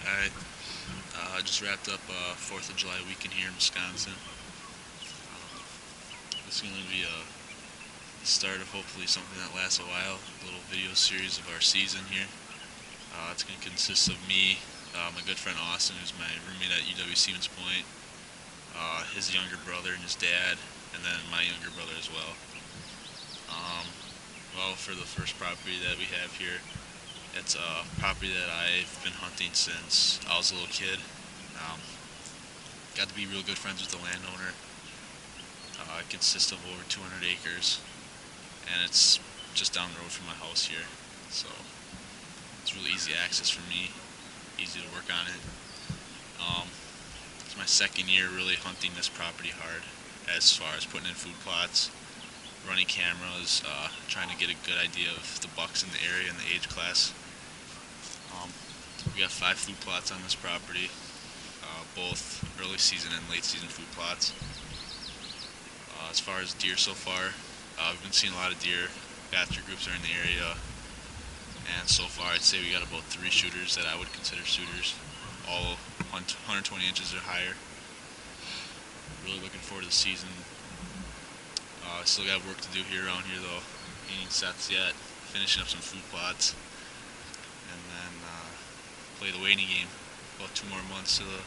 I just wrapped up 4th of July weekend here in Wisconsin. This is going to be the start of hopefully something that lasts a while, a little video series of our season here. It's going to consist of me, my good friend Austin, who's my roommate at UW Stevens Point, his younger brother and his dad, and then my younger brother as well. Well, for the first property that we have here, it's a property that I've been hunting since I was a little kid. Got to be real good friends with the landowner. It consists of over 200 acres, and it's just down the road from my house here. So it's really easy access for me, easy to work on it. It's my second year really hunting this property hard as far as putting in food plots, running cameras, trying to get a good idea of the bucks in the area and the age class. We got 5 food plots on this property, both early season and late season food plots. As far as deer so far, we've been seeing a lot of deer. Bachelor groups are in the area, and so far I'd say we got about 3 shooters that I would consider shooters, all 120 inches or higher. Really looking forward to the season. Still got work to do here around here though. Ain't sets yet. Finishing up some food plots, and then play the waiting game. About 2 more months to the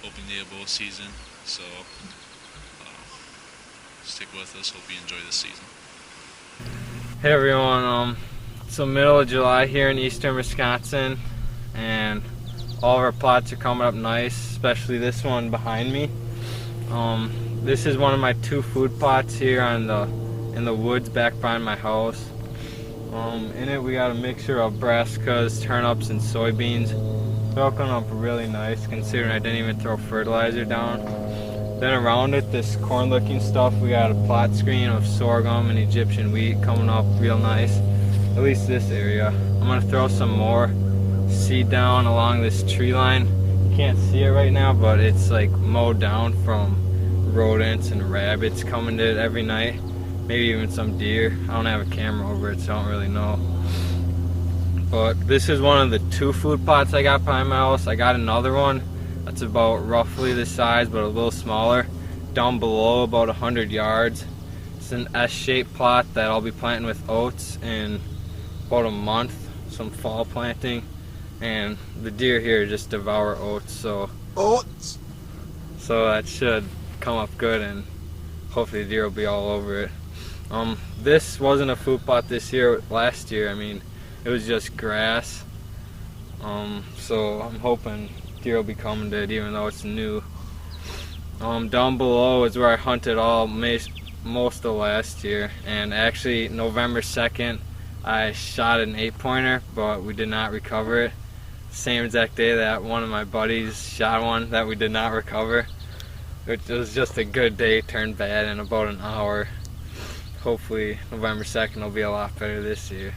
opening day of bow season. So stick with us. Hope you enjoy this season. Hey everyone, it's the middle of July here in eastern Wisconsin, and all of our plots are coming up nice, especially this one behind me. This is one of my 2 food plots here in the woods back behind my house. In it we got a mixture of brassicas, turnips, and soybeans. They're all coming up really nice considering I didn't even throw fertilizer down. Then around it, this corn looking stuff, we got a plot screen of sorghum and Egyptian wheat coming up real nice, at least this area. I'm going to throw some more seed down along this tree line. You can't see it right now, but it's like mowed down from rodents and rabbits coming to it every night, maybe even some deer. I don't have a camera over it, so I don't really know. But this is one of the 2 food plots I got behind my house. I got another one that's about roughly this size, but a little smaller, down below about 100 yards. It's an S-shaped plot that I'll be planting with oats in about a month, some fall planting, and the deer here just devour oats, so that should come up good, and hopefully the deer will be all over it. This wasn't a food plot this year. Last year, I mean, it was just grass, so I'm hoping deer will be coming to it even though it's new. Down below is where I hunted most of last year, and actually November 2nd I shot an 8-pointer, but we did not recover it. Same exact day that one of my buddies shot one that we did not recover. It was just a good day turned bad in about an hour. Hopefully November 2nd will be a lot better this year.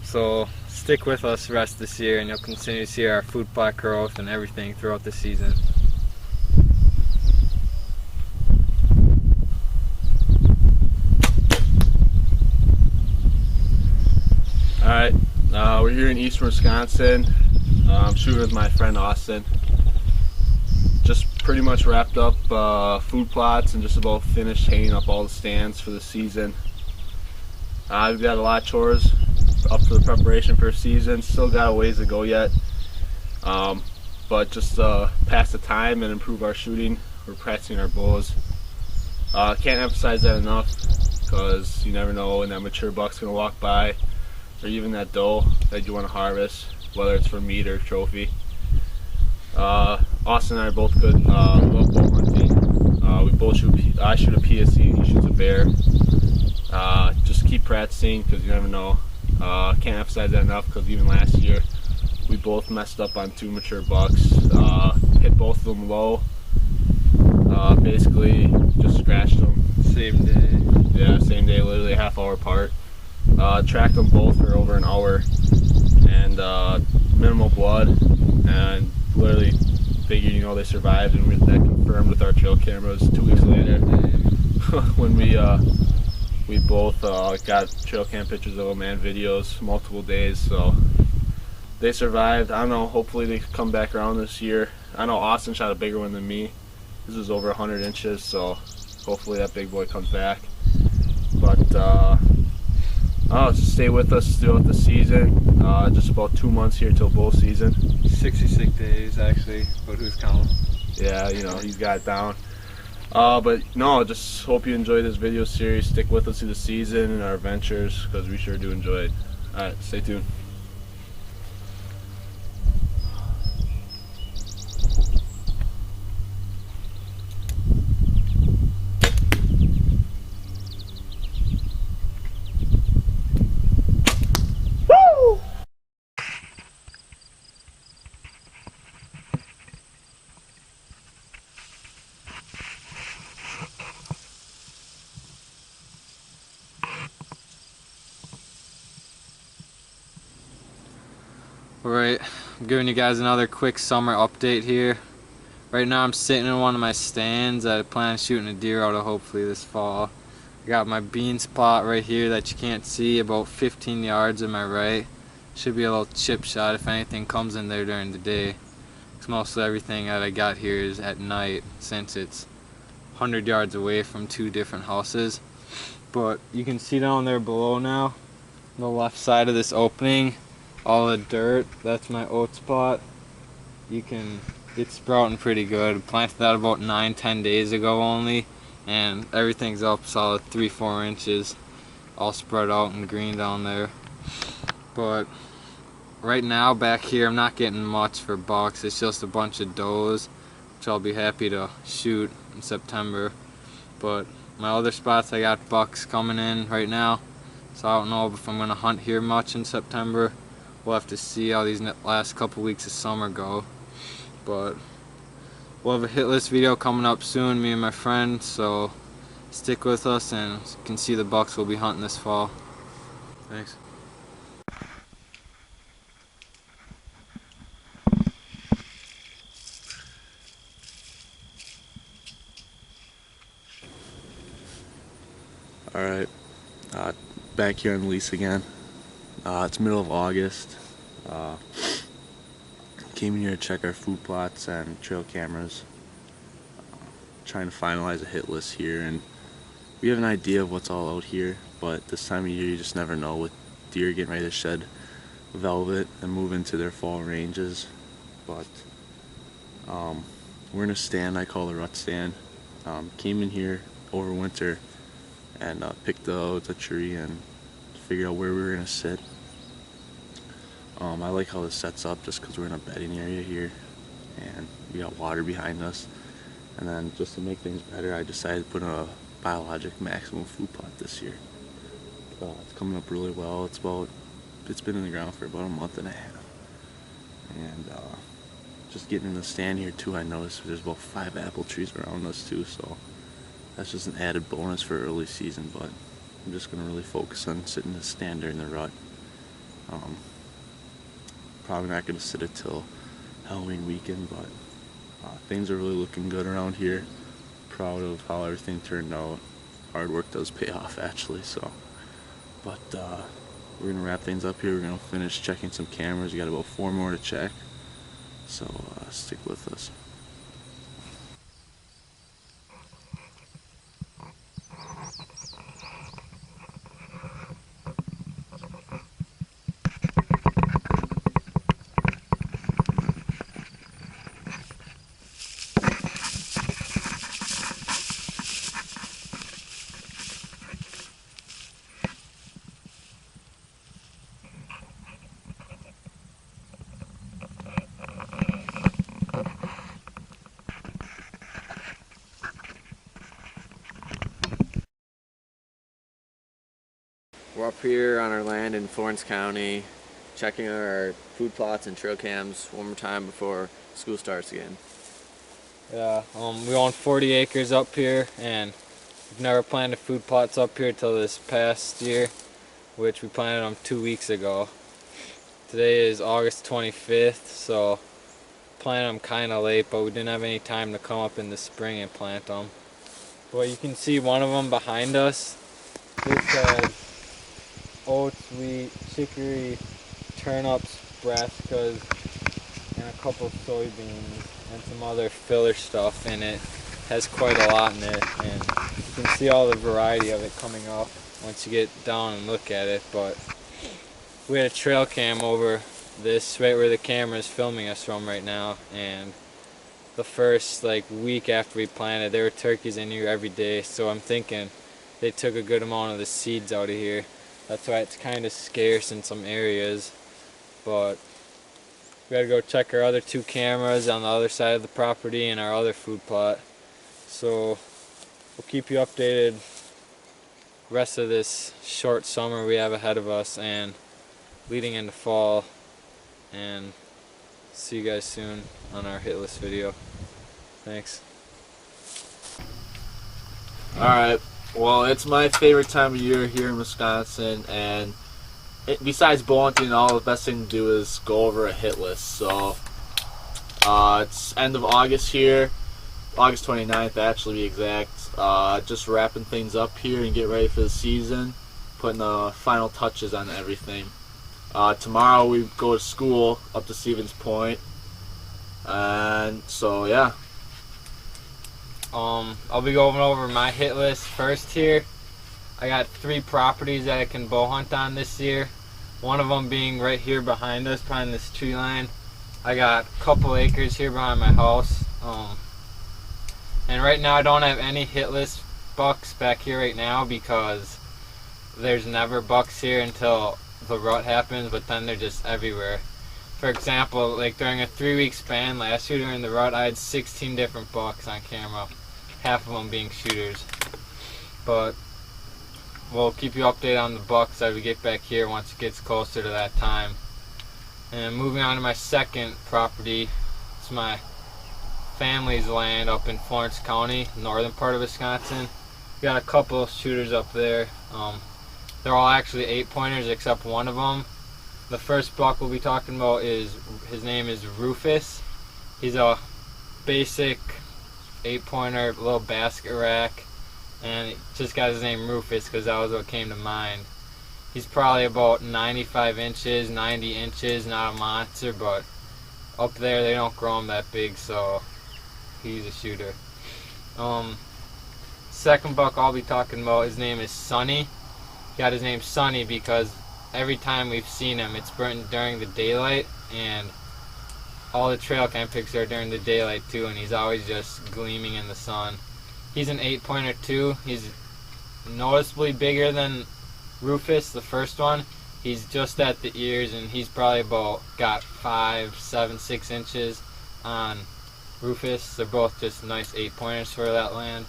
So stick with us the rest of this year, and you'll continue to see our food plot growth and everything throughout the season. Alright, we're here in eastern Wisconsin. I'm shooting with my friend Austin. Just pretty much wrapped up food plots and just about finished hanging up all the stands for the season. We've got a lot of chores up for the preparation for season. Still got a ways to go yet, but just pass the time and improve our shooting. We're practicing our bows. Can't emphasize that enough, because you never know when that mature buck's gonna walk by, or even that doe that you want to harvest, whether it's for meat or trophy. Austin and I are both good, love bow hunting. We both shoot. I shoot a PSC, he shoots a bear. Just keep practicing, because you never know. Can't emphasize that enough, because even last year we both messed up on 2 mature bucks. Hit both of them low. Basically just scratched them. Same day. Yeah, same day, literally a half hour apart. Tracked them both for over an hour, and minimal blood, and literally figured, you know, they survived, and that confirmed with our trail cameras 2 weeks later when we both got trail cam pictures of them and videos multiple days. So they survived. I don't know, hopefully they come back around this year. I know Austin shot a bigger one than me. This was over 100 inches, so hopefully that big boy comes back. But just stay with us throughout the season. Just about 2 months here till bow season. 66 days actually, but who's counting? Yeah, you know, he's got it down. But no, just hope you enjoy this video series. Stick with us through the season and our adventures, because we sure do enjoy it. Alright, stay tuned. Alright, I'm giving you guys another quick summer update here. Right now I'm sitting in one of my stands. I plan on shooting a deer out of hopefully this fall. I got my bean spot right here that you can't see, about 15 yards in my right. Should be a little chip shot if anything comes in there during the day. Because mostly everything that I got here is at night, since it's 100 yards away from 2 different houses. But you can see down there below now, on the left side of this opening, all the dirt, that's my oat spot. It's sprouting pretty good. Planted that about 9-10 days ago only, and everything's up solid 3-4 inches, all spread out and green down there. But right now back here I'm not getting much for bucks. It's just a bunch of does, which I'll be happy to shoot in September. But my other spots I got bucks coming in right now, so I don't know if I'm gonna hunt here much in September. We'll have to see how these last couple weeks of summer go. But we'll have a hit list video coming up soon, me and my friend, so stick with us and you can see the bucks we'll be hunting this fall. Thanks. Alright, back here on the lease again. It's middle of August. Came in here to check our food plots and trail cameras. Trying to finalize a hit list here, and we have an idea of what's all out here, but this time of year you just never know, with deer getting ready to shed velvet and move into their fall ranges. But we're in a stand I call the rut stand. Came in here over winter and picked out a tree and figured out where we were going to sit. I like how this sets up just because we're in a bedding area here and we got water behind us. And then just to make things better, I decided to put a biologic maximum food plot this year. It's coming up really well. It's been in the ground for about a month and a half. And just getting in the stand here too, I noticed there's about 5 apple trees around us too, so that's just an added bonus for early season. But I'm just going to really focus on sitting in the stand during the rut. Probably not going to sit it till Halloween weekend, but things are really looking good around here. Proud of how everything turned out. Hard work does pay off actually, so. But we're going to wrap things up here. We're going to finish checking some cameras. We got about 4 more to check, so stick with us. We're up here on our land in Florence County, checking our food plots and trail cams one more time before school starts again. Yeah, we own 40 acres up here, and we've never planted food plots up here till this past year, which we planted them 2 weeks ago. Today is August 25th, so planted them kind of late, but we didn't have any time to come up in the spring and plant them. But you can see one of them behind us. This had oats, wheat, chicory, turnips, brassicas and a couple soybeans and some other filler stuff in it. Has quite a lot in it, and you can see all the variety of it coming up once you get down and look at it. But we had a trail cam over this right where the camera is filming us from right now, and the first week after we planted, there were turkeys in here every day, so I'm thinking they took a good amount of the seeds out of here. That's why it's kind of scarce in some areas. But we gotta go check our other 2 cameras on the other side of the property and our other food plot. So we'll keep you updated rest of this short summer we have ahead of us and leading into fall, and see you guys soon on our hit list video. Thanks. Alright, well, it's my favorite time of year here in Wisconsin, and besides bow hunting, all the best thing to do is go over a hit list. So it's end of August here, August 29th actually be exact. Just wrapping things up here and get ready for the season, putting the final touches on everything. Tomorrow we go to school up to Stevens Point, and so yeah. I'll be going over my hit list first here. I got 3 properties that I can bow hunt on this year. One of them being right here behind us, behind this tree line. I got a couple acres here behind my house. And right now I don't have any hit list bucks back here right now because there's never bucks here until the rut happens, but then they're just everywhere. For example, during a 3-week span last year during the rut, I had 16 different bucks on camera, half of them being shooters. But we'll keep you updated on the bucks as we get back here once it gets closer to that time. And moving on to my second property, it's my family's land up in Florence County, northern part of Wisconsin. We got a couple of shooters up there. They're all actually 8-pointers except one of them. The first buck we'll be talking about his name is Rufus. He's a basic 8-pointer, little basket rack, and he just got his name Rufus because that was what came to mind. He's probably about 95 inches, 90 inches, not a monster, but up there they don't grow him that big, so he's a shooter. Second buck I'll be talking about, his name is Sonny. He got his name Sonny because every time we've seen him, it's during the daylight, and all the trail cam pics are during the daylight too, and he's always just gleaming in the sun. He's an 8-pointer too. He's noticeably bigger than Rufus, the first one. He's just at the ears, and he's probably got 5, 7, 6 inches on Rufus. They're both just nice 8-pointers for that land.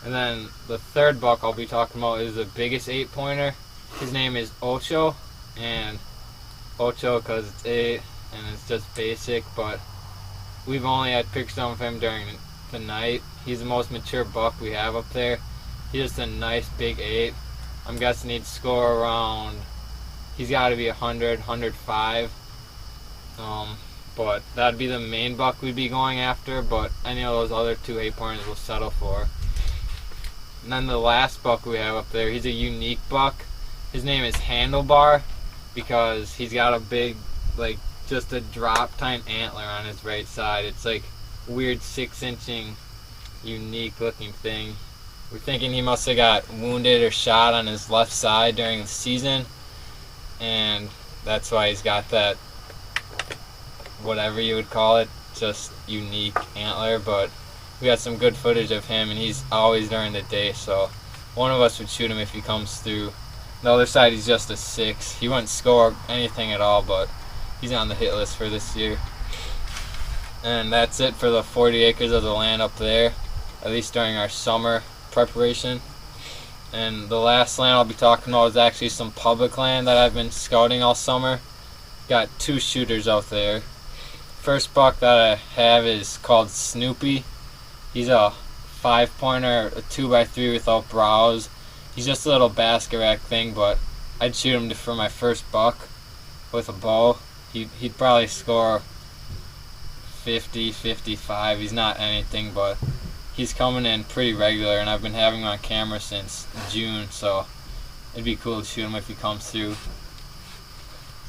And then the third buck I'll be talking about is the biggest 8-pointer. His name is Ocho, and Ocho because it's 8 and it's just basic, but we've only had pictures of him during the night. He's the most mature buck we have up there. He's just a nice big 8. I'm guessing he'd score around, he's got to be 100, 105. But that'd be the main buck we'd be going after, but any of those other 2 8-pointers we'll settle for. And then the last buck we have up there, he's a unique buck. His name is Handlebar because he's got a big, just a drop tine antler on his right side. It's weird 6-inching, unique looking thing. We're thinking he must have got wounded or shot on his left side during the season, and that's why he's got that, whatever you would call it, just unique antler. But we got some good footage of him, and he's always during the day, so one of us would shoot him if he comes through. The other side, he's just a 6. He wouldn't score anything at all, but he's on the hit list for this year. And that's it for the 40 acres of the land up there, at least during our summer preparation. And the last land I'll be talking about is actually some public land that I've been scouting all summer. Got 2 shooters out there. First buck that I have is called Snoopy. He's a 5-pointer, a 2x3 without brows. He's just a little basket rack thing, but I'd shoot him for my first buck with a bow. He'd probably score 50, 55. He's not anything, but he's coming in pretty regular, and I've been having him on camera since June, so it'd be cool to shoot him if he comes through.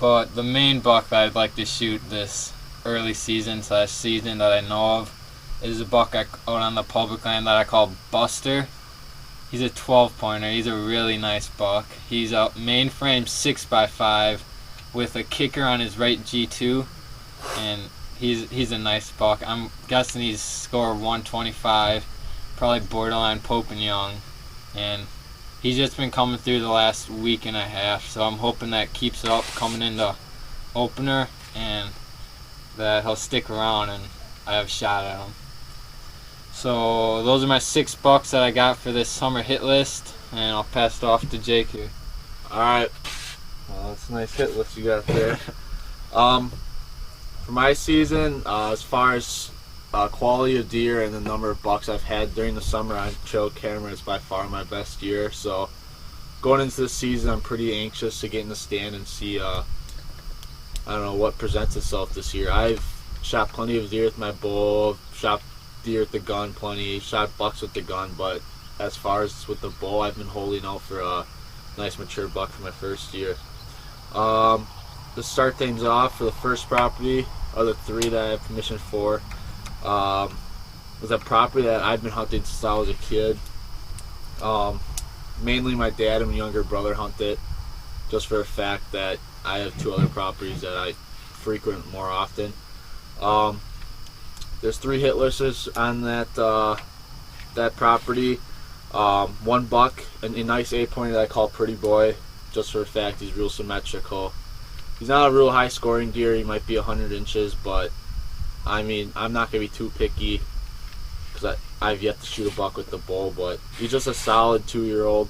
But the main buck that I'd like to shoot this early season/season that I know of is a buck out on the public land that I call Buster. He's a 12 pointer. He's a really nice buck. He's a mainframe 6x5 with a kicker on his right G2, and he's a nice buck. I'm guessing he's scored 125, probably borderline Pope and Young, and he's just been coming through the last week and a half, so I'm hoping that keeps up coming into opener and that he'll stick around and I have a shot at him. So those are my 6 bucks that I got for this summer hit list, and I'll pass it off to Jake here. Alright, well, that's a nice hit list you got there. For my season, as far as quality of deer and the number of bucks I've had during the summer on trail camera, is by far my best year. So going into this season, I'm pretty anxious to get in the stand and see I don't know what presents itself this year. I've shot plenty of deer with my bow, shot deer with the gun plenty, shot bucks with the gun, but as far as with the bow, I've been holding out for a nice mature buck for my first year. To start things off, for the first property, or the 3 that I have permission for, was a property that I've been hunting since I was a kid. Mainly my dad and my younger brother hunt it, just for the fact that I have 2 other properties that I frequent more often. There's 3 hit lists on that property. 1 buck, a nice 8-pointer that I call Pretty Boy, just for the fact he's real symmetrical. He's not a real high scoring deer. He might be 100 inches, but I mean, I'm not going to be too picky because I've yet to shoot a buck with the bow, but he's just a solid 2-year-old.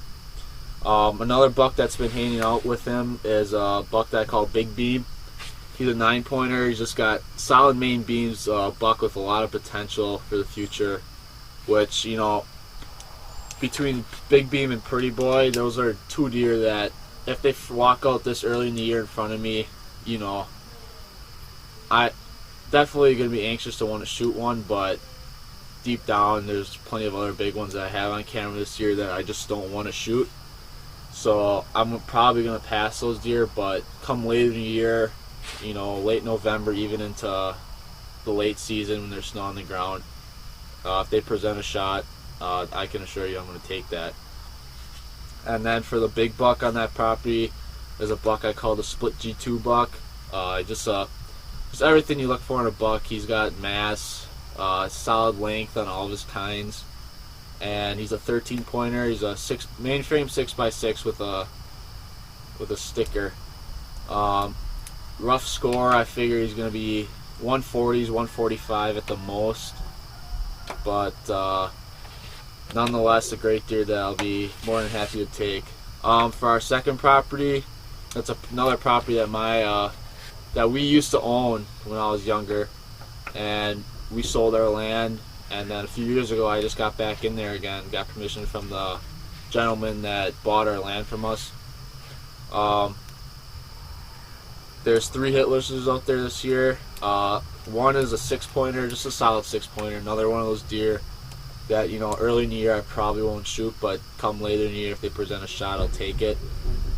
Another buck that's been hanging out with him is a buck that I call Big Beam. He's a 9-pointer. He's just got solid main beams, buck with a lot of potential for the future, which, you know, between Big Beam and Pretty Boy, those are 2 deer that if they walk out this early in the year in front of me, you know, I definitely going to be anxious to want to shoot one, but deep down there's plenty of other big ones that I have on camera this year that I just don't want to shoot. So I'm probably going to pass those deer, but come later in the year, you know, late November, even into the late season when there's snow on the ground, if they present a shot, I can assure you I'm going to take that. And then for the big buck on that property, there's a buck I call the Split G2 buck. Just everything you look for in a buck. He's got mass, solid length on all of his kinds, and he's a 13-pointer. He's a mainframe 6x6 with a sticker. Rough score, I figure he's going to be 140s, 145 at the most, but nonetheless a great deer that I'll be more than happy to take. For our second property, that's another property that that we used to own when I was younger, and we sold our land, and then a few years ago I just got back in there again, got permission from the gentleman that bought our land from us. There's 3 hit lists out there this year. One is a 6-pointer, just a solid 6-pointer, another one of those deer that, you know, early in the year I probably won't shoot, but come later in the year if they present a shot, I'll take it.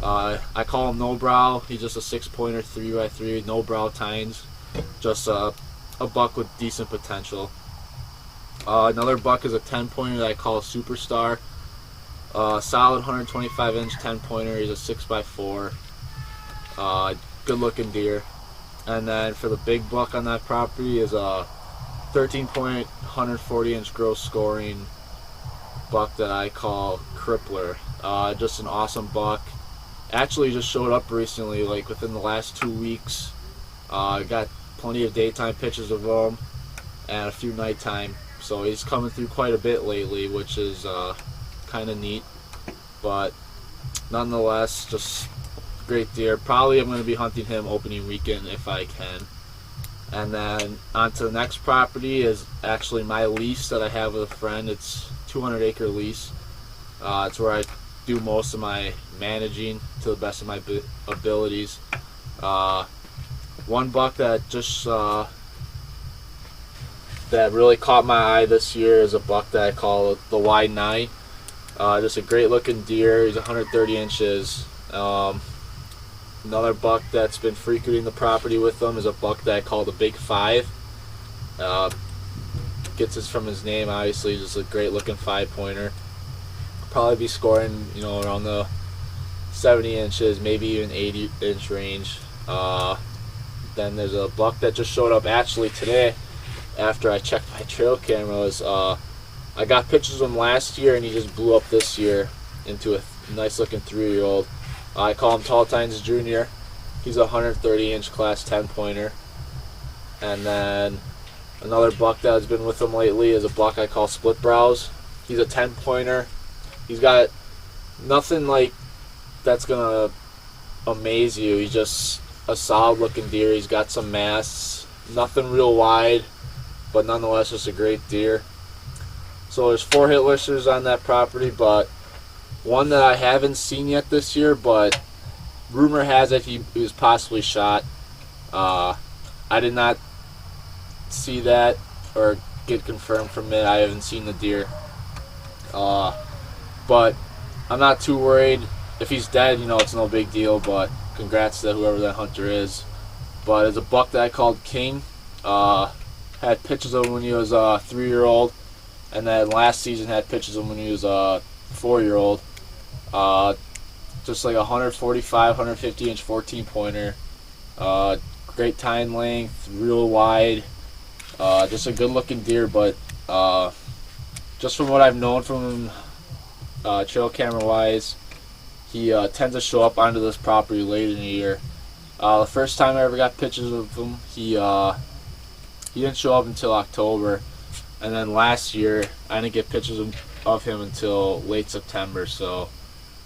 I call him No Brow. He's just a 6-pointer, 3x3, no brow tines, just a buck with decent potential. Another buck is a 10-pointer that I call a Superstar. Solid 125-inch 10-pointer. He's a 6x4. Good looking deer. And then for the big buck on that property is a 13-point, 140-inch gross scoring buck that I call Crippler. Just an awesome buck. Actually just showed up recently, like within the last 2 weeks. Got plenty of daytime pictures of him and a few nighttime. So he's coming through quite a bit lately, which is kind of neat. But nonetheless, just great deer. Probably I'm going to be hunting him opening weekend if I can. And then on to the next property is actually my lease that I have with a friend. It's 200-acre lease. It's where I do most of my managing to the best of my abilities. One buck that just that really caught my eye this year is a buck that I call the Y9. Just a great looking deer. He's 130 inches. Another buck that's been frequenting the property with them is a buck that I call the Big Five. Gets this from his name, obviously, just a great looking 5-pointer. Probably be scoring, around the 70 inches, maybe even 80-inch range. Then there's a buck that just showed up actually today after I checked my trail cameras. I got pictures of him last year, and he just blew up this year into a nice looking 3-year-old. I call him Tall Tines Jr. He's a 130-inch class 10-pointer. And then another buck that has been with him lately is a buck I call Split Brows. He's a 10-pointer. He's got nothing like that's gonna amaze you. He's just a solid looking deer. He's got some mass, nothing real wide, but nonetheless just a great deer. So there's 4 hit listers on that property, but one that I haven't seen yet this year, but rumor has it he was possibly shot. I did not see that or get confirmed from it. I haven't seen the deer. But I'm not too worried. If he's dead, it's no big deal, but congrats to whoever that hunter is. But as a buck that I called King, had pictures of him when he was a 3-year-old, and then last season had pictures of him when he was a 4-year-old. Just like 145, 150-inch 14-pointer. Great tine length, real wide. Just a good-looking deer, but just from what I've known from him, trail camera-wise, he tends to show up onto this property late in the year. The first time I ever got pictures of him, he didn't show up until October, and then last year I didn't get pictures of him until late September. So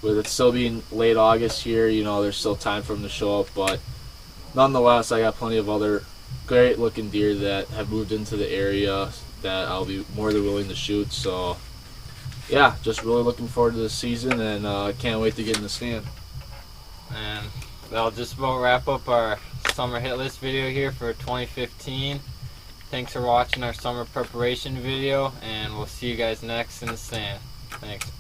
with it still being late August here, there's still time for him to show up, but nonetheless, I got plenty of other great looking deer that have moved into the area that I'll be more than willing to shoot. So yeah, just really looking forward to this season, and I can't wait to get in the stand. And that'll just about wrap up our summer hit list video here for 2015. Thanks for watching our summer preparation video, and we'll see you guys next in the stand. Thanks.